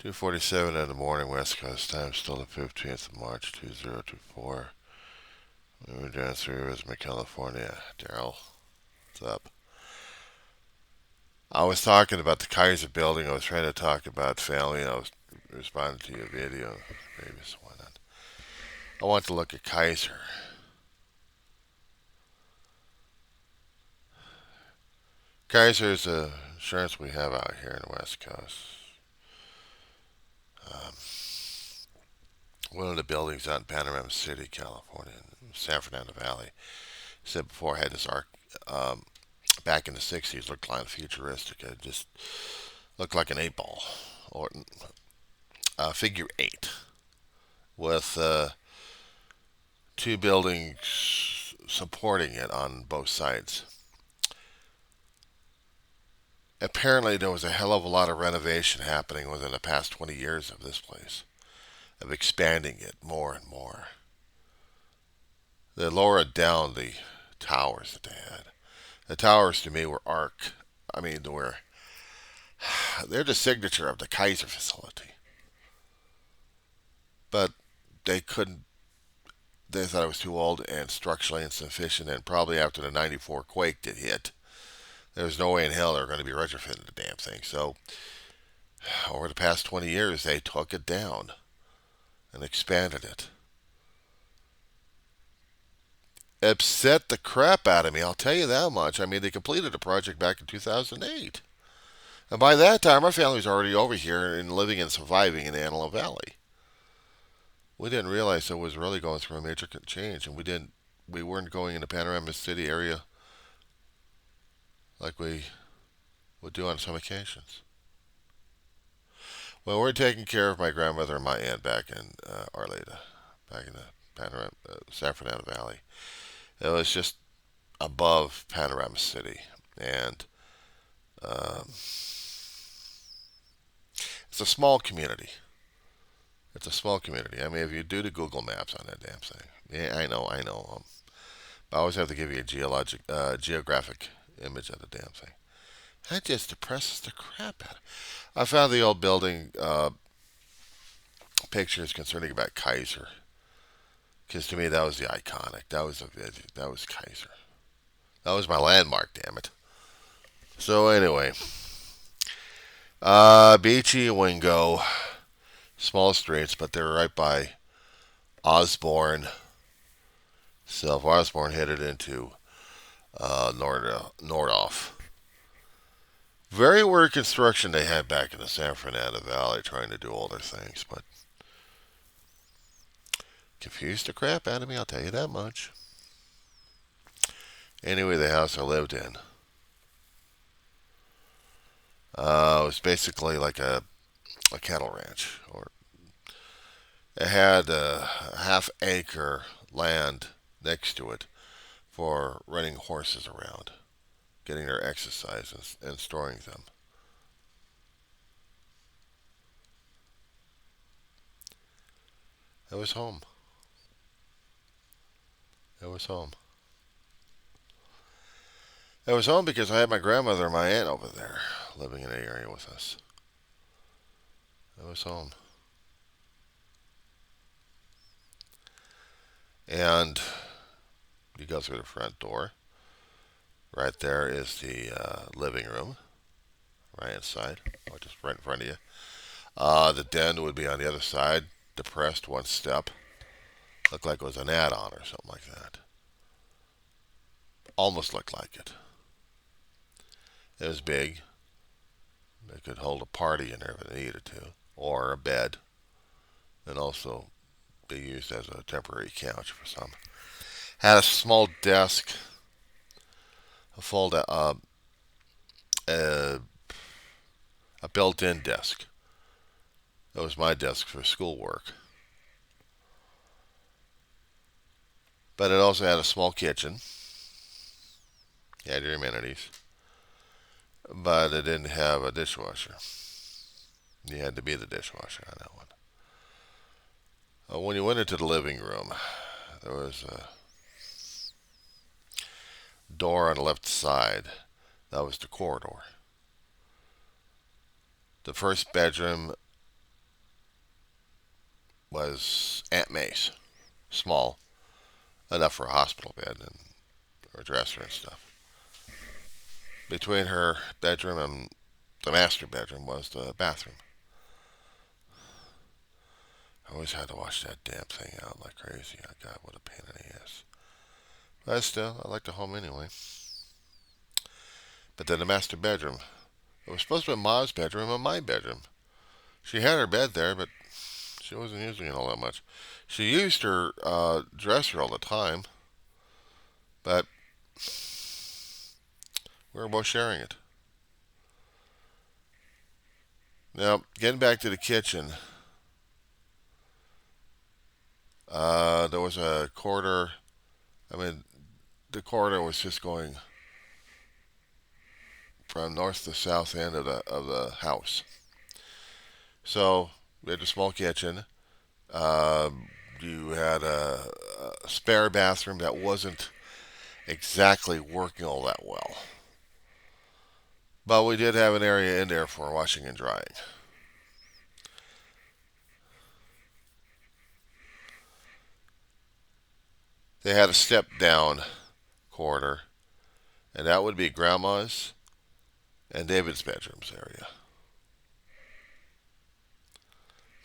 2:47 in the morning, West Coast time, still the 15th of March, 2024. Moving down through Risma, California. Darryl, what's up? I was talking about the Kaiser building. I was trying to talk about family. I was responding to your video, previous one. I want to look at Kaiser. Kaiser is the insurance we have out here in the West Coast. Um, One of the buildings out in Panorama City, California, San Fernando Valley. I said before, I had this arc back in the 60s, looked kind of futuristic. It just looked like an 8 ball or a figure 8 with two buildings supporting it on both sides. Apparently, there was a hell of a lot of renovation happening within the past 20 years of this place, of expanding it more and more. They lowered down the towers that they had. The towers to me were arc. I mean, they're the signature of the Kaiser facility. But they couldn't. They thought it was too old and structurally insufficient, and probably after the '94 quake did hit, there was no way in hell they were going to be retrofitting the damn thing. So over the past 20 years, they took it down and expanded it. Upset the crap out of me, I'll tell you that much. I mean, they completed the project back in 2008. And by that time, our family was already over here and living and surviving in the Antelope Valley. We didn't realize it was really going through a major change, and we weren't going in the Panorama City area like we would do on some occasions. Well, we're taking care of my grandmother and my aunt back in Arleta, back in the San Fernando Valley. It was just above Panorama City, and um, it's a small community. It's a small community. I mean, if you do the Google Maps on that damn thing, yeah, I know. I always have to give you a geographic image of the damn thing. That just depresses the crap out of it. I found the old building pictures concerning about Kaiser, because to me that was the iconic. That was Kaiser. That was my landmark. Damn it. So anyway, Beachy, Wingo, small streets, but they're right by Osborne. So if Osborne headed into Nordoff. Very weird construction they had back in the San Fernando Valley trying to do all their things, but confused the crap out of me, I'll tell you that much. Anyway, the house I lived in was basically like a cattle ranch, or it had a half-acre land next to it for running horses around, getting their exercise and storing them. It was home. It was home. It was home because I had my grandmother and my aunt over there living in the area with us. It was home. And you go through the front door. Right there is the living room, right inside, or just right in front of you. The den would be on the other side, depressed one step. Looked like it was an add-on or something like that. Almost looked like it. It was big. It could hold a party in there if it needed to, or a bed, and also be used as a temporary couch for some. Had a small desk, a a, a built-in desk. That was my desk for schoolwork. But it also had a small kitchen. You had your amenities. But it didn't have a dishwasher. You had to be the dishwasher on that one. When you went into the living room, there was a door on the left side. That was the corridor. The first bedroom was Aunt May's. Small, enough for a hospital bed and or a dresser and stuff. Between her bedroom and the master bedroom was the bathroom. I always had to wash that damn thing out like crazy. God, what a pain in the ass. But still, I like the home anyway. But then the master bedroom. It was supposed to be Ma's bedroom and my bedroom. She had her bed there, but she wasn't using it all that much. She used her dresser all the time, but we were both sharing it. Now, getting back to the kitchen, there was a corridor. I mean, the corridor was just going from north to south end of the house. So we had a small kitchen. You had a spare bathroom that wasn't exactly working all that well. But we did have an area in there for washing and drying. They had a step down corridor, and that would be Grandma's and David's bedrooms area.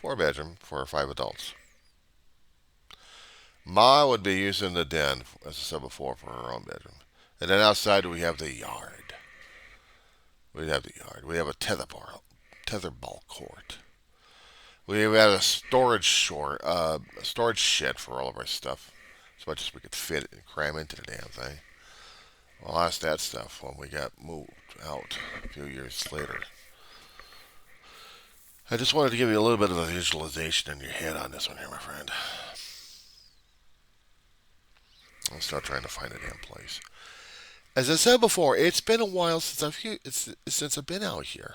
4 bedroom for 5 adults. Ma would be using the den, as I said before, for her own bedroom. And then outside we have the yard. We have the yard. We have a tetherball court. We had a storage shed for all of our stuff, as much as we could fit and cram into the damn thing. Well, I lost that stuff when we got moved out a few years later. I just wanted to give you a little bit of a visualization in your head on this one here, my friend. I'll start trying to find a damn place. As I said before, it's been a while since I've been out here.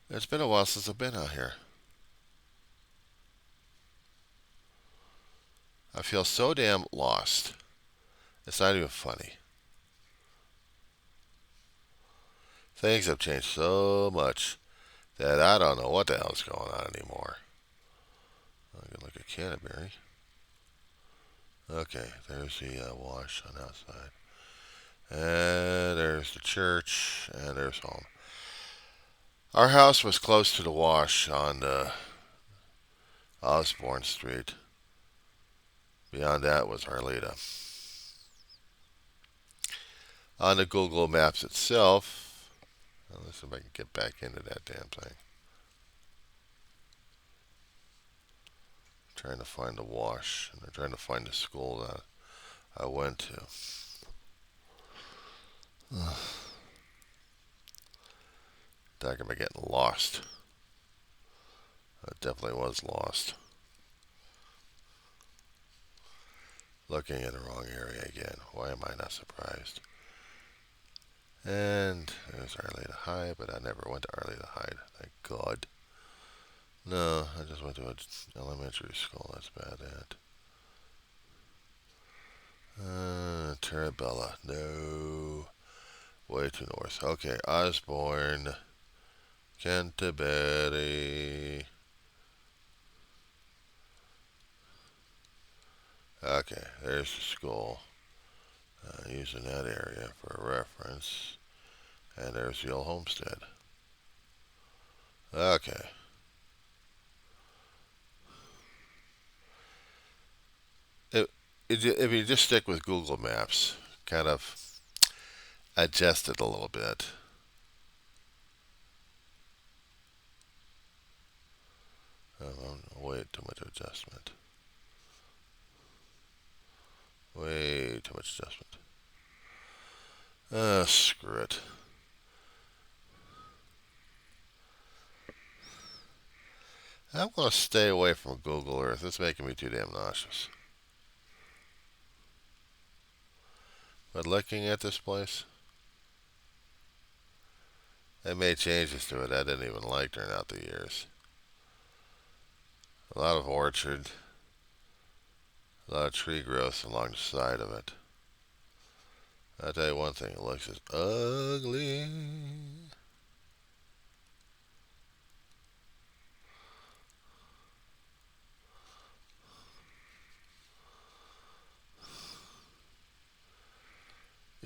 It's been a while since I've been out here. I feel so damn lost. It's not even funny. Things have changed so much that I don't know what the hell's going on anymore. I can look at Canterbury. Okay, there's the wash on the outside. And there's the church, and there's home. Our house was close to the wash on Osborne Street. Beyond that was Arleta. On the Google Maps itself, let's see if I can get back into that damn thing. I'm trying to find the wash, and I'm trying to find the school that I went to. Talking about getting lost. I definitely was lost. Looking in the wrong area again. Why am I not surprised? And there's Arleta High, but I never went to Arleta High, thank God. No, I just went to an elementary school. That's bad, that. Terabella. No. Way too north. Okay, Osborne. Canterbury. Okay, there's the school. Using that area for a reference. And there's the old homestead. Okay. If you just stick with Google Maps, kind of adjust it a little bit. Way too much adjustment. Way too much adjustment. Screw it. I'm going to stay away from Google Earth. It's making me too damn nauseous. But looking at this place, they made changes to it I didn't even like during out the years. A lot of orchard, a lot of tree growth along the side of it. I'll tell you one thing, it looks as ugly.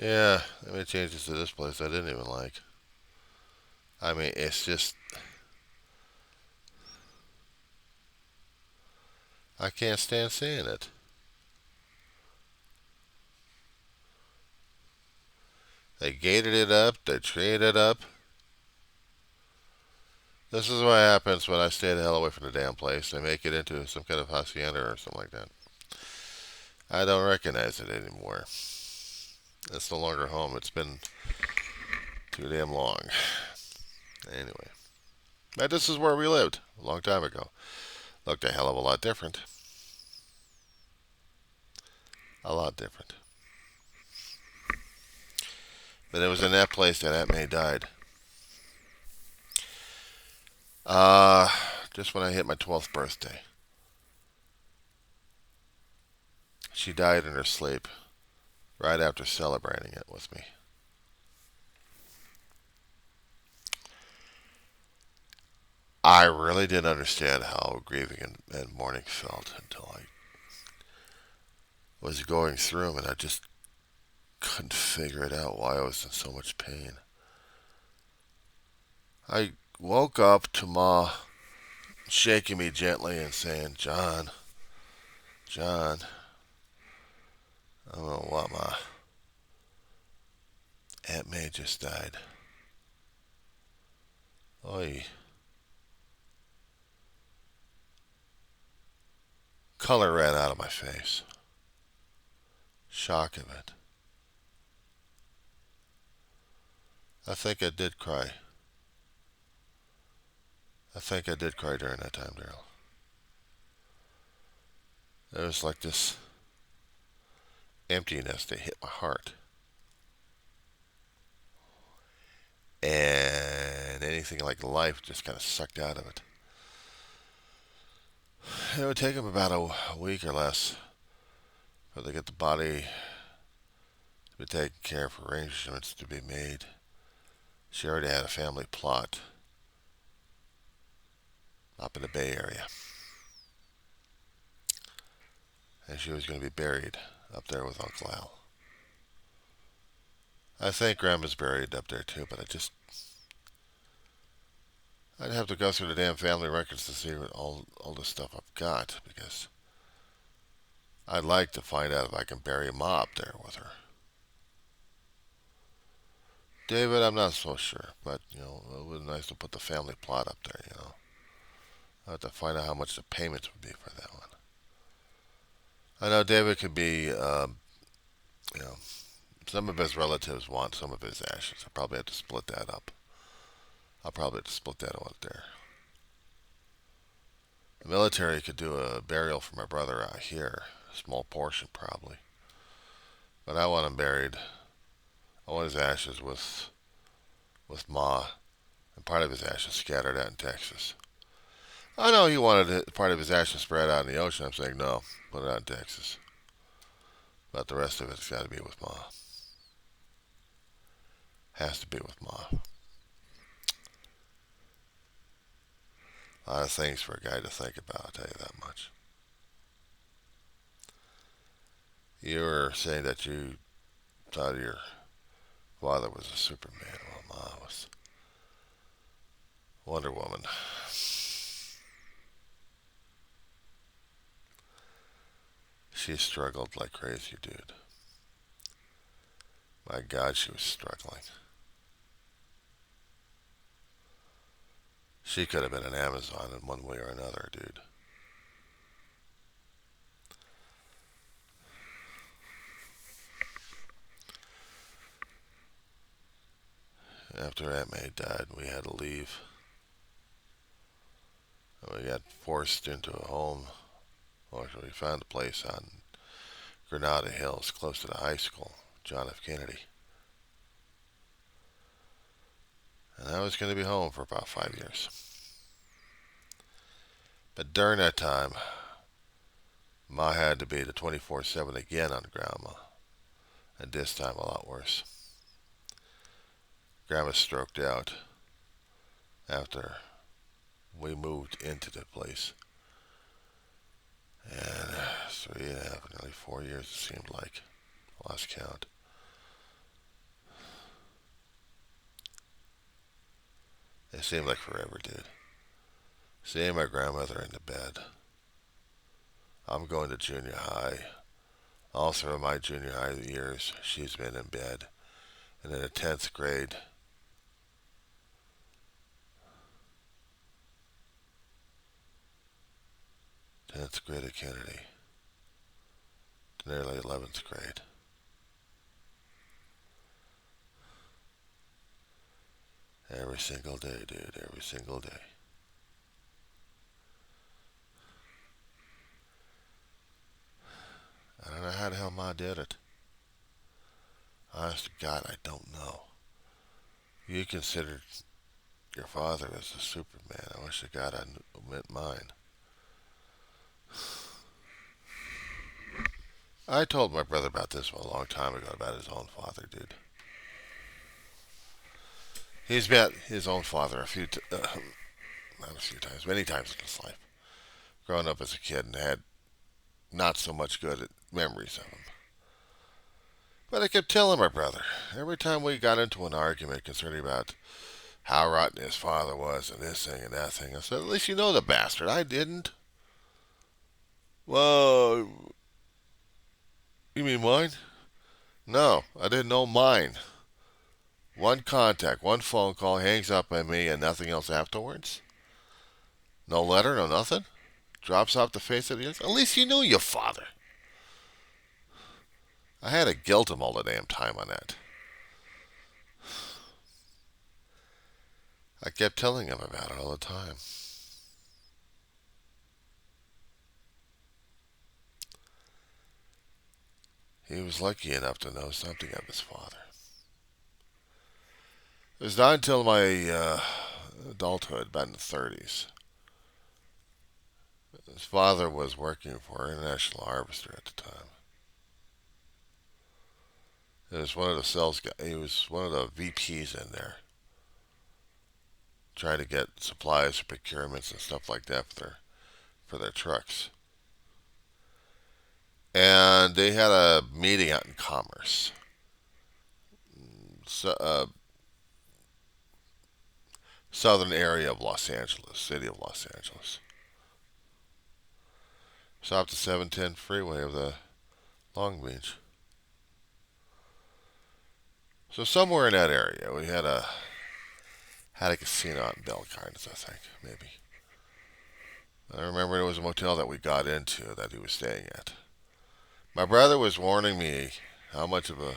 Yeah, I made changes to this place I didn't even like. I mean, it's just I can't stand seeing it. They gated it up. They treated it up. This is what happens when I stay the hell away from the damn place. They make it into some kind of hacienda or something like that. I don't recognize it anymore. It's no longer home. It's been too damn long. Anyway, but this is where we lived a long time ago. Looked a hell of a lot different. A lot different. But it was in that place that Aunt May died. Uh, just when I hit my 12th birthday. She died in her sleep right after celebrating it with me. I really didn't understand how grieving and mourning felt until I was going through them, and I just couldn't figure it out why I was in so much pain. I woke up to Ma shaking me gently and saying, "John, John, I don't know what, Ma. Aunt May just died." Oy. Color ran out of my face. Shock of it. I think I did cry. I think I did cry during that time, Darryl. It was like this emptiness that hit my heart. And anything like life just kind of sucked out of it. It would take them about a week or less for they get the body to be taken care of, arrangements to be made. She already had a family plot up in the Bay Area, and she was going to be buried up there with Uncle Al. I think Grandma's buried up there too, but I'd have to go through the damn family records to see what all the stuff I've got, because I'd like to find out if I can bury Ma up there with her. David, I'm not so sure, but it would be nice to put the family plot up there. I have to find out how much the payments would be for that one. I know David could be, you know, some of his relatives want some of his ashes. I probably have to split that up. I'll probably have to split that out there. The military could do a burial for my brother out here, a small portion probably. But I want him buried. I want his ashes with Ma, and part of his ashes scattered out in Texas. I know he wanted part of his ashes spread out in the ocean. I'm saying no, put it out in Texas. But the rest of it's got to be with Ma. Has to be with Ma. A lot of things for a guy to think about, I'll tell you that much. You were saying that you thought your father was a Superman. Well, Ma was Wonder Woman. She struggled like crazy, dude. My God, she was struggling. She could have been an Amazon in one way or another, dude. After Aunt May died, we had to leave. We got forced into a home. Well, we found a place on Granada Hills, close to the high school, John F. Kennedy. And I was going to be home for about 5 years. But during that time, Ma had to be the 24/7 again on Grandma, and this time a lot worse. Grandma stroked out after we moved into the place. And 3.5, nearly 4 years it seemed like. Lost count. It seemed like forever, dude. Seeing my grandmother in the bed. I'm going to junior high. All through my junior high years, she's been in bed. And in the 10th grade, 10th grade at Kennedy, to nearly 11th grade. Every single day, dude, every single day. I don't know how the hell Ma did it. Honest to God, I don't know. You considered your father as a Superman. I wish to God I meant mine. I told my brother about this one a long time ago about his own father, dude. He's met his own father not a few times, many times in his life. Growing up as a kid and had not so much good memories of him. But I kept telling my brother, every time we got into an argument concerning about how rotten his father was and this thing and that thing, I said, at least you know the bastard. I didn't. Well, you mean mine? No, I didn't know mine. One contact, one phone call, hangs up on me and nothing else afterwards? No letter, no nothing? Drops off the face of the earth? At least you knew your father. I had to guilt him all the damn time on that. I kept telling him about it all the time. He was lucky enough to know something of his father. It was not until my adulthood, about in the 30s. His father was working for International Harvester at the time. He was one of the sales guys. He was one of the VPs in there, trying to get supplies for procurements and stuff like that for their trucks. And they had a meeting out in Commerce, so, southern area of Los Angeles, city of Los Angeles. So off the 710 freeway of the Long Beach. So somewhere in that area, we had a casino out in Bell Gardens, I think, maybe. I remember it was a motel that we got into that he was staying at. My brother was warning me how much of a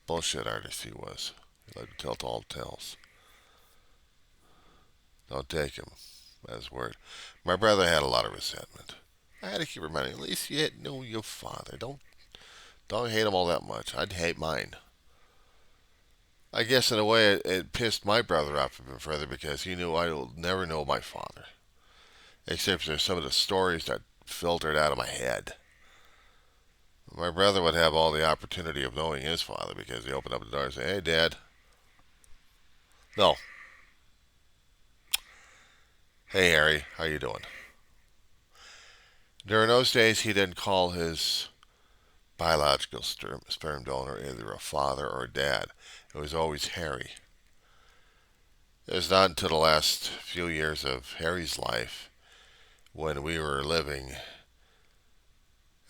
bullshit artist he was. He liked to tell tall tales. Don't take him at his word. My brother had a lot of resentment. I had to keep reminding him, at least you know your father. Don't hate him all that much. I'd hate mine. I guess in a way it pissed my brother off even further because he knew I will never know my father. Except for some of the stories that filtered out of my head. My brother would have all the opportunity of knowing his father because he opened up the door and said, "Hey, Dad." No. "Hey, Harry, how you doing?" During those days, he didn't call his biological sperm donor either a father or a dad. It was always Harry. It was not until the last few years of Harry's life when we were living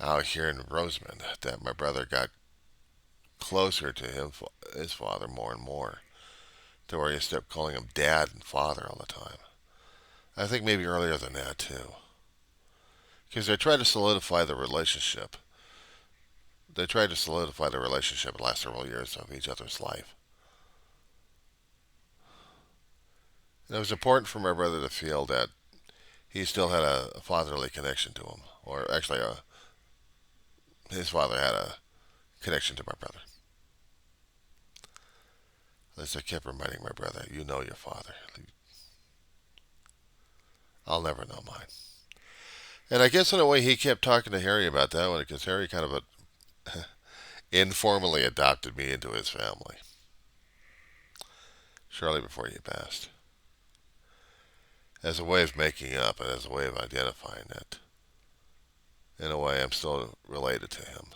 out here in Roseman that my brother got closer to his father more and more, to where he stepped calling him dad and father all the time. I think maybe earlier than that too, because they tried to solidify the relationship. They tried to solidify the relationship the last several years of each other's life. And it was important for my brother to feel that he still had a fatherly connection to him, or actually, his father had a connection to my brother. At least I kept reminding my brother, you know your father. I'll never know mine. And I guess in a way he kept talking to Harry about that one because Harry kind of informally adopted me into his family shortly before he passed. As a way of making up and as a way of identifying it. In a way, I'm still related to him.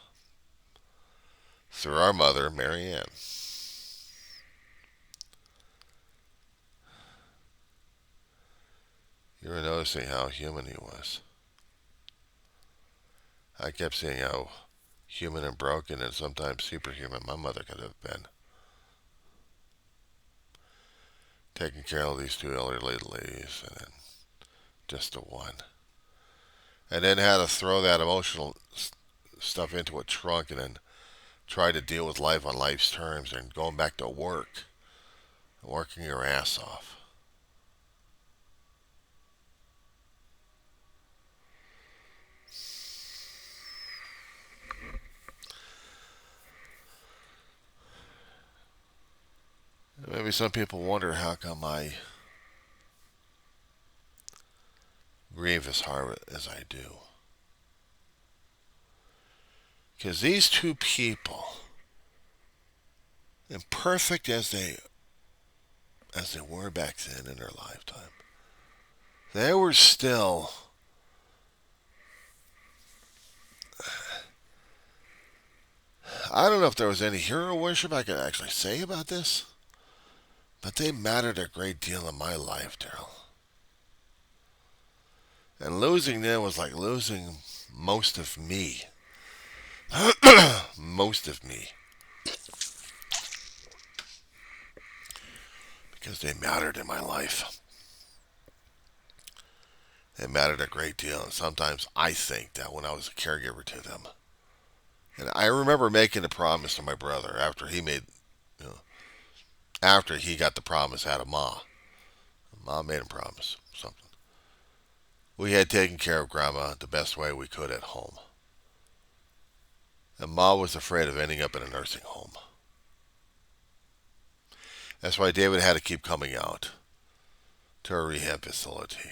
Through our mother, Mary Ann. noticing how human he was. I kept seeing how human and broken and sometimes superhuman my mother could have been. Taking care of these two elderly ladies and then just the one. And then had to throw that emotional stuff into a trunk and then try to deal with life on life's terms and going back to work, working your ass off. Maybe some people wonder how come I grieve as hard as I do. Because these two people, imperfect as they were back then in their lifetime, they were still I don't know if there was any hero worship I could actually say about this, but they mattered a great deal in my life, Darryl. And losing them was like losing most of me. Most of me. Because they mattered in my life. They mattered a great deal, and sometimes I think that when I was a caregiver to them. And I remember making a promise to my brother after he made, you know, after he got the promise out of Ma. Ma made him promise something. We had taken care of Grandma the best way we could at home. And Ma was afraid of ending up in a nursing home. That's why David had to keep coming out to a rehab facility.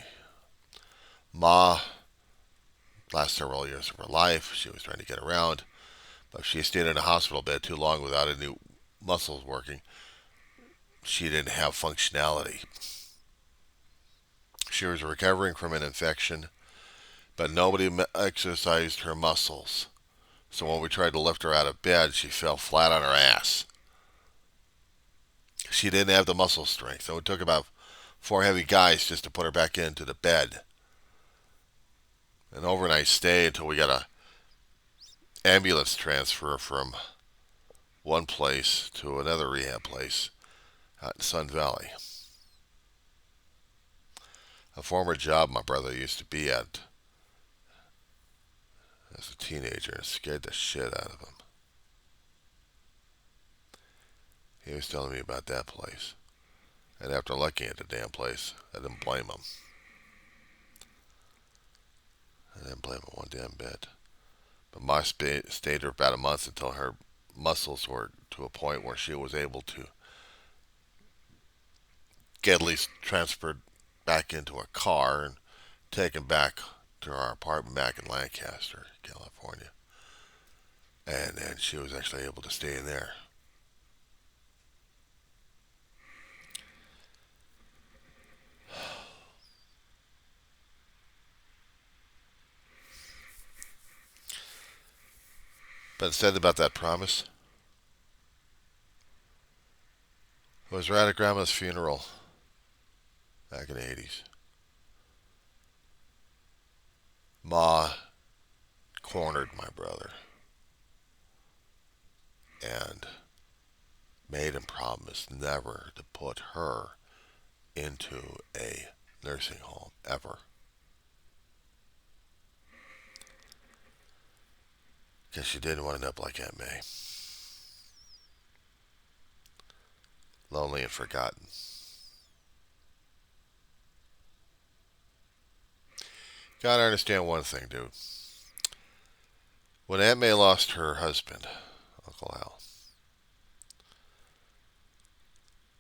Ma, last several years of her life, she was trying to get around, but if she stayed in a hospital bed too long without any muscles working, she didn't have functionality. She was recovering from an infection, but nobody exercised her muscles. So when we tried to lift her out of bed, she fell flat on her ass. She didn't have the muscle strength, so it took about 4 heavy guys just to put her back into the bed. An overnight stay until we got a ambulance transfer from one place to another rehab place out in Sun Valley. A former job my brother used to be at as a teenager and scared the shit out of him. He was telling me about that place. And after looking at the damn place, I didn't blame him. I didn't blame him one damn bit. But Ma stayed there about a month until her muscles were to a point where she was able to get at least transferred back into a car and taken back to our apartment back in Lancaster, California. And then she was actually able to stay in there. But said about that promise, it was right at Grandma's funeral back in the 80s. Ma cornered my brother and made him promise never to put her into a nursing home ever. Because she didn't wind up like Aunt May. Lonely and forgotten. Gotta understand one thing, dude. When Aunt May lost her husband, Uncle Al,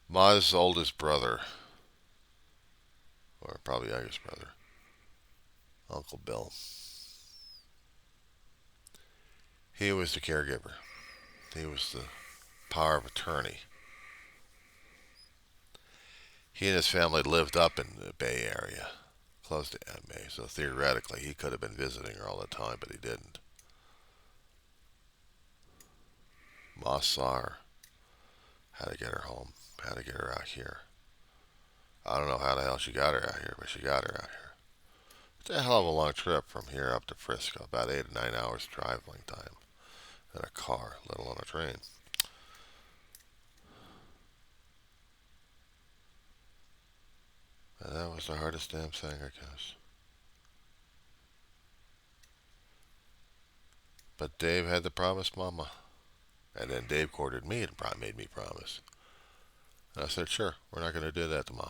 Ma's oldest brother, or probably youngest brother, Uncle Bill, he was the caregiver. He was the power of attorney. He and his family lived up in the Bay Area, close to Aunt May, so theoretically he could have been visiting her all the time, but he didn't. Ma saw her, how to get her home, how to get her out here. I don't know how the hell she got her out here, but she got her out here. It's a hell of a long trip from here up to Frisco, about 8 to 9 hours traveling time in a car, let alone a train. And that was the hardest damn thing, I guess. But Dave had to promise Mama. And then Dave courted me and made me promise. And I said, sure, we're not going to do that to Ma.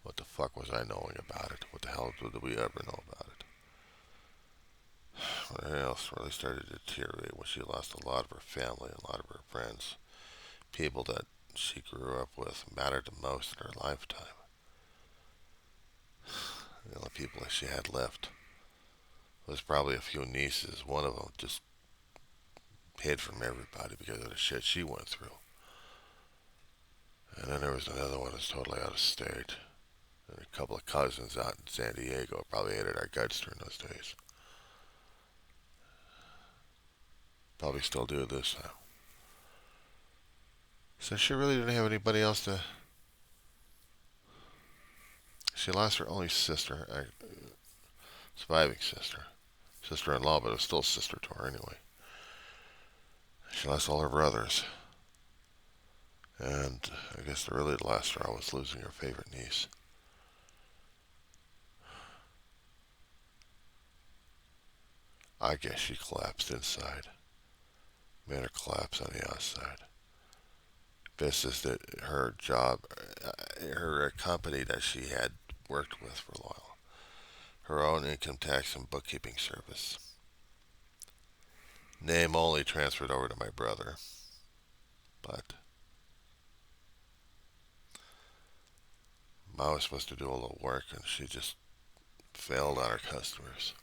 What the fuck was I knowing about it? What the hell did we ever know about it? What else really started to deteriorate when she lost a lot of her family and a lot of her friends. People that she grew up with mattered the most in her lifetime. The only people that she had left was probably a few nieces. One of them just hid from everybody because of the shit she went through. And then there was another one that's totally out of state. And a couple of cousins out in San Diego probably hated our guts during those days. Probably still do this time. So she really didn't have anybody else to. She lost her only sister, surviving sister-in-law, but it was still a sister to her anyway. She lost all her brothers. And I guess the really last straw was losing her favorite niece. I guess she collapsed inside. Made her collapse on the outside. This is that her job, her company that she had worked with for a while. Her own income tax and bookkeeping service. Name only transferred over to my brother. But Ma was supposed to do a little work and she just failed on her customers.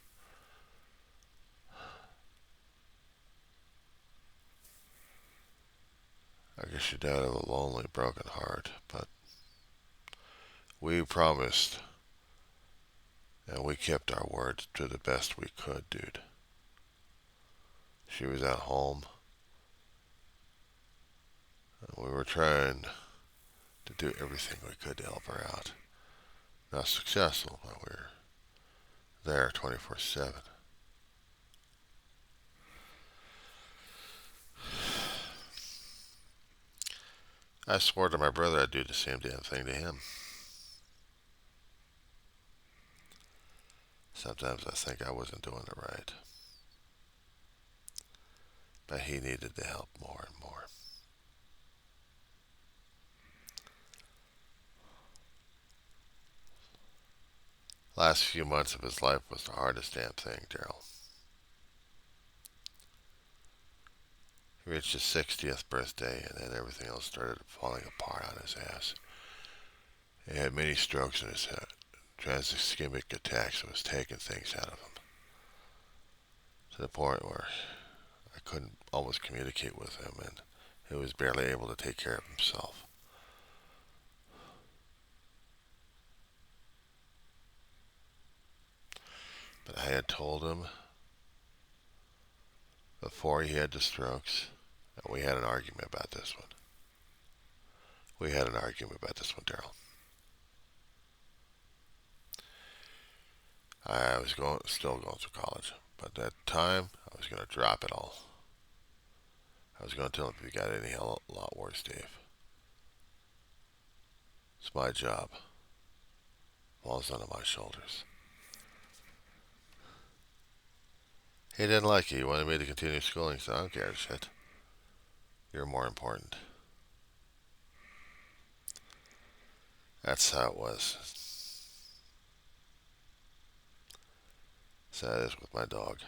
I guess she died of a lonely, broken heart, but we promised and we kept our word to the best we could, dude. She was at home and we were trying to do everything we could to help her out. Not successful, but we were there 24/7. I swore to my brother I'd do the same damn thing to him. Sometimes I think I wasn't doing it right. But he needed the help more and more. Last few months of his life was the hardest damn thing, Darryl. He reached his 60th birthday and then everything else started falling apart on his ass. He had many strokes in his head. Trans-ischemic attacks that was taking things out of him. To the point where I couldn't almost communicate with him and he was barely able to take care of himself. But I had told him before he had the strokes, and we had an argument about this one. We had an argument about this one, Darryl. I was still going through college, but at that time I was going to drop it all. I was going to tell him if you got any hell a lot worse, Dave. It's my job. Falls onto my shoulders. He didn't like it. He wanted me to continue schooling, so I don't care shit. You're more important. That's how it was. So it is with my dog.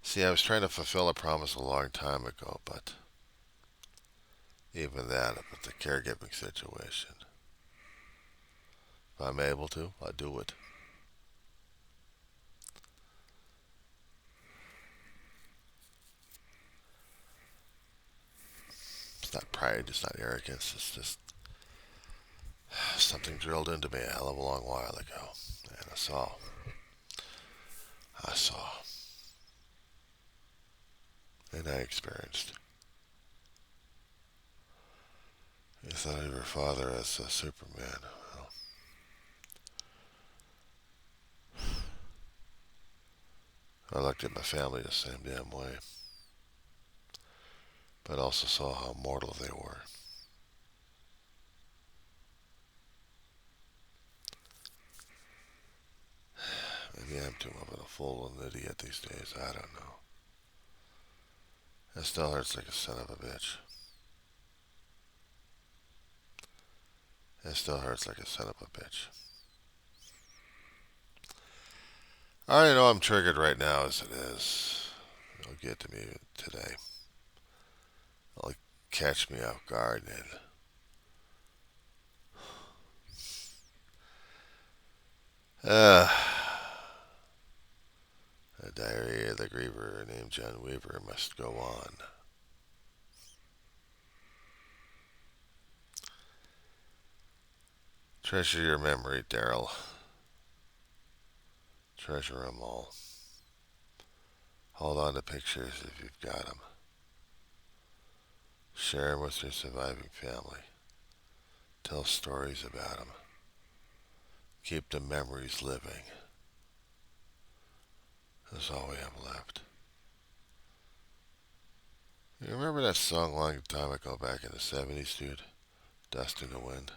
See, I was trying to fulfill a promise a long time ago, but even that, with the caregiving situation, if I'm able to, I'll do it. It's not pride, it's not arrogance, it's just something drilled into me a hell of a long while ago. And I saw, and I experienced. You thought of your father as a Superman. Well, I looked at my family the same damn way, but also saw how mortal they were. Maybe I'm too much of a fool and an idiot these days. I don't know. It still hurts like a son of a bitch. It still hurts like a son of a bitch. I already know I'm triggered right now as it is. It'll get to me today. It'll catch me off guard and uh, the diary of the griever named John Weaver must go on. Treasure your memory, Darryl. Treasure 'em all. Hold on to pictures if you've got 'em. Share 'em with your surviving family. Tell stories about 'em. Keep the memories living. That's all we have left. You remember that song a long time ago back in the 70s, dude? Dust in the Wind?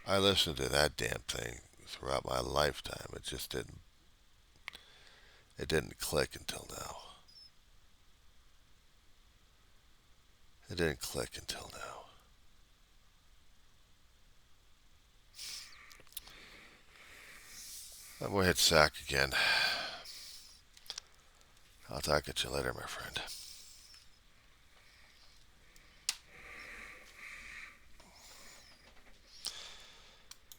I listened to that damn thing throughout my lifetime. It didn't click until now. It didn't click until now. I'm going to hit sack again. I'll talk at you later, my friend.